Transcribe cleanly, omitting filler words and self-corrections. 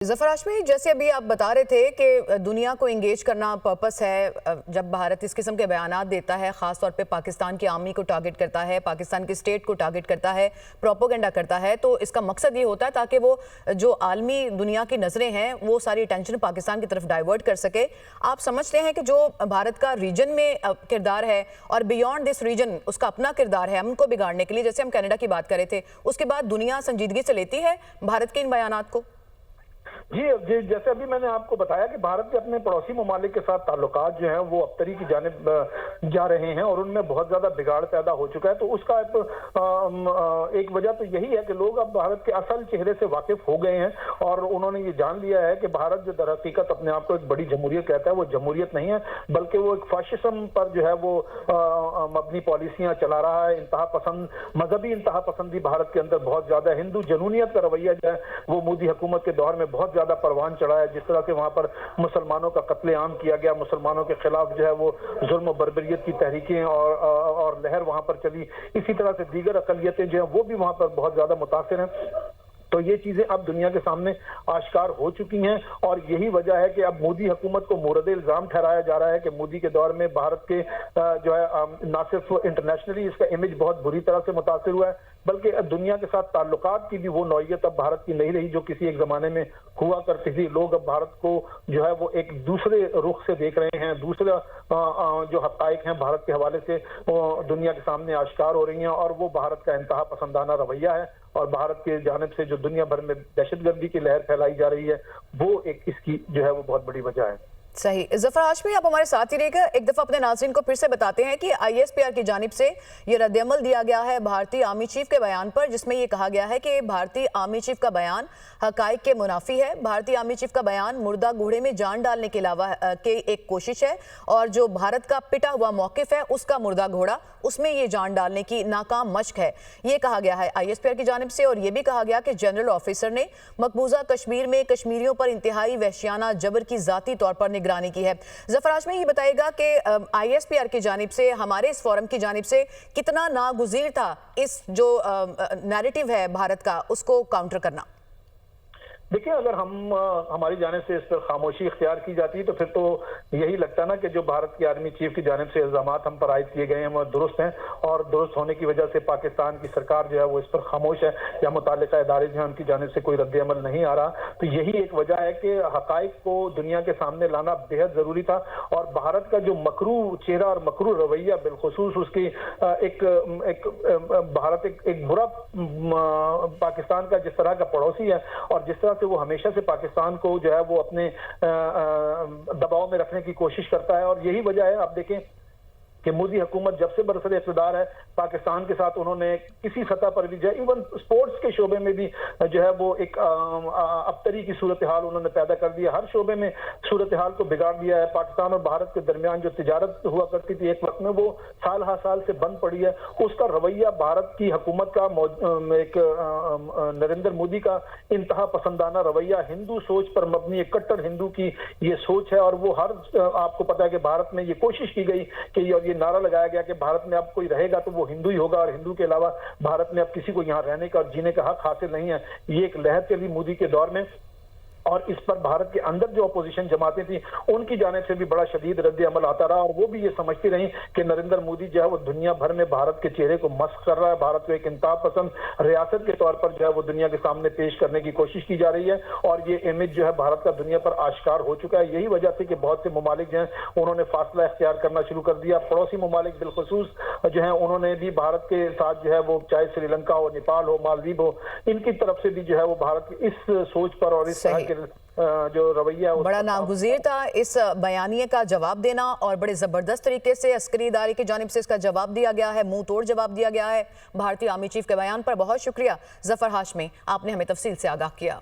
जफर हाशमी, जैसे अभी आप बता रहे थे कि दुनिया को इंगेज करना पर्पस है। जब भारत इस किस्म के बयानात देता है, ख़ास तौर पे पाकिस्तान की आर्मी को टारगेट करता है, पाकिस्तान की स्टेट को टारगेट करता है, प्रोपोगेंडा करता है, तो इसका मकसद ये होता है ताकि वो जो आलमी दुनिया की नज़रें हैं वो सारी अटेंशन पाकिस्तान की तरफ डाइवर्ट कर सके। आप समझते हैं कि जो भारत का रीजन में किरदार है और बियॉन्ड दिस रीजन उसका अपना किरदार है अमन को बिगाड़ने के लिए, जैसे हम कनाडा की बात कर रहे थे, उसके बाद दुनिया संजीदगी से लेती है भारत के इन बयानात को? जी, जैसे अभी मैंने आपको बताया कि भारत के अपने पड़ोसी ममालिक के साथ ताल्लुकात जो हैं वो अबतरी की जानिब जा रहे हैं और उनमें बहुत ज़्यादा बिगाड़ पैदा हो चुका है। तो उसका एक वजह तो यही है कि लोग अब भारत के असल चेहरे से वाकिफ हो गए हैं और उन्होंने ये जान लिया है कि भारत जो दर हकीकत अपने आप को एक बड़ी जमहूरियत कहता है, वो जमहूरियत नहीं है, बल्कि वो एक फाशिज्म पर जो है वो अपनी पॉलिसियाँ चला रहा है। इंतहा पसंद, मजहबी इंतहा पसंदी भारत के अंदर बहुत ज़्यादा, हिंदू जनूनियत का रवैया जो है वो मोदी हुकूमत के दौर में बहुत ज्यादा परवान चढ़ा है। जिस तरह से वहां पर मुसलमानों का कत्लेआम किया गया, मुसलमानों के खिलाफ जो है वो जुल्म बर्बरियत की तहरीकें और लहर वहां पर चली, इसी तरह से दीगर अकलियतें जो हैं वो भी वहां पर बहुत ज्यादा मुतासिर हैं। तो ये चीजें अब दुनिया के सामने आश्कार हो चुकी हैं और यही वजह है कि अब मोदी हुकूमत को मोरद इल्जाम ठहराया जा रहा है कि मोदी के दौर में भारत के जो है न सिर्फ इंटरनेशनली इसका इमेज बहुत बुरी तरह से मुतासिर हुआ है, बल्कि दुनिया के साथ ताल्लुकात की भी वो नौयत अब भारत की नहीं रही जो किसी एक जमाने में हुआ करती थी। लोग अब भारत को जो है वो एक दूसरे रुख से देख रहे हैं, दूसरा जो हक़ाइक़ हैं भारत के हवाले से दुनिया के सामने आश्कार हो रही हैं और वो भारत का इंतहा पसंदाना रवैया है और भारत के जानिब से जो दुनिया भर में दहशतगर्दी की लहर फैलाई जा रही है वो एक इसकी जो है वो बहुत बड़ी वजह है। सही। जफर हाशमी, आप हमारे साथ ही रहेगा। एक दफ़ा अपने नाज़रीन को फिर से बताते हैं कि ISPR की जानिब से ये रद्दअमल दिया गया है भारतीय आर्मी चीफ के बयान पर, जिसमें ये कहा गया है कि भारतीय आर्मी चीफ का बयान हक़ाइक़ के मुनाफी है। भारतीय आर्मी चीफ का बयान मुर्दा घोड़े में जान डालने के अलावा के एक कोशिश है और जो भारत का पिटा हुआ मौक़िफ़ है उसका मुर्दा घोड़ा, उसमें ये जान डालने की नाकाम मशक है, ये कहा गया है ISPR की जानिब से। और ये भी कहा गया कि जनरल ऑफिसर ने मकबूजा कश्मीर में कश्मीरियों पर इंतहाई वहशियाना जबर की ज़ाती तौर पर निगरानी की है। जफर हाशमी, ये बताएगा कि ISPR की जानिब से, हमारे इस फोरम की जानिब से कितना नागुज़ीर था इस जो नैरेटिव है भारत का, उसको काउंटर करना? देखिए, अगर हमारी जानिब से इस पर खामोशी इख्तियार की जाती तो फिर तो यही लगता ना कि जो भारत की आर्मी चीफ की जानिब से इल्जामात हम पर आयद किए गए हैं वो दुरुस्त हैं और दुरुस्त होने की वजह से पाकिस्तान की सरकार जो है वो इस पर खामोश है या मुताल्लिका इदारे जो हैं उनकी जानिब से कोई रद्द-ए-अमल नहीं आ रहा। तो यही एक वजह है कि हक़ाइक़ को दुनिया के सामने लाना बेहद ज़रूरी था और भारत का जो मकरू चेहरा और मकरू रवैया, बिलखुसूस उसकी भारत एक बुरा पाकिस्तान का जिस तरह का पड़ोसी है और जिस तरह से वो हमेशा से पाकिस्तान को जो है वो अपने दबाव में रखने की कोशिश करता है और यही वजह है। आप देखें कि मोदी हुकूमत जब से बरसर इक़्तिदार है पाकिस्तान के साथ उन्होंने किसी सतह पर भी जो है इवन स्पोर्ट्स के शोबे में भी जो है वो एक अबतरी की सूरत हाल उन्होंने पैदा कर दिया, हर शोबे में सूरत हाल को बिगाड़ दिया है। पाकिस्तान और भारत के दरमियान जो तिजारत हुआ करती थी एक वक्त में वो साल हर साल से बंद पड़ी है। उसका रवैया भारत की हुकूमत का एक नरेंद्र मोदी का इंतहा पसंदाना रवैया, हिंदू सोच पर मबनी एक कट्टर हिंदू की ये सोच है और वो आपको पता है कि भारत में ये कोशिश की गई कि ये नारा लगाया गया कि भारत में अब कोई रहेगा तो वो हिंदू ही होगा और हिंदू के अलावा भारत में अब किसी को यहाँ रहने का और जीने का हक हासिल नहीं है। ये एक लहर चली मोदी के दौर में और इस पर भारत के अंदर जो अपोजिशन जमातें थी उनकी जानिब से भी बड़ा शदीद रद्द अमल आता रहा और वो भी ये समझती रही कि नरेंद्र मोदी जो है वो दुनिया भर में भारत के चेहरे को मस्ख कर रहा है, भारत को एक इंतहा पसंद रियासत के तौर पर जो है वो दुनिया के सामने पेश करने की कोशिश की जा रही है और ये इमेज जो है भारत का दुनिया पर आश्कार हो चुका है। यही वजह थी कि बहुत से ममालिक जो हैं उन्होंने फासला इख्तियार करना शुरू कर दिया। पड़ोसी ममालिक बिलखुसूस जो है उन्होंने भी भारत के साथ जो है वो चाहे श्रीलंका हो, नेपाल हो, मालदीव हो, इनकी तरफ से भी जो है वो भारत की इस सोच पर और इस तरह के जो रवैया बड़ा नागुज़ीर था इस बयानिए का जवाब देना और बड़े ज़बरदस्त तरीके से अस्करी इदारे की जानिब से इसका जवाब दिया गया है, मुंह तोड़ जवाब दिया गया है भारतीय आर्मी चीफ के बयान पर। बहुत शुक्रिया जफर हाशमी, आपने हमें तफसील से आगाह किया।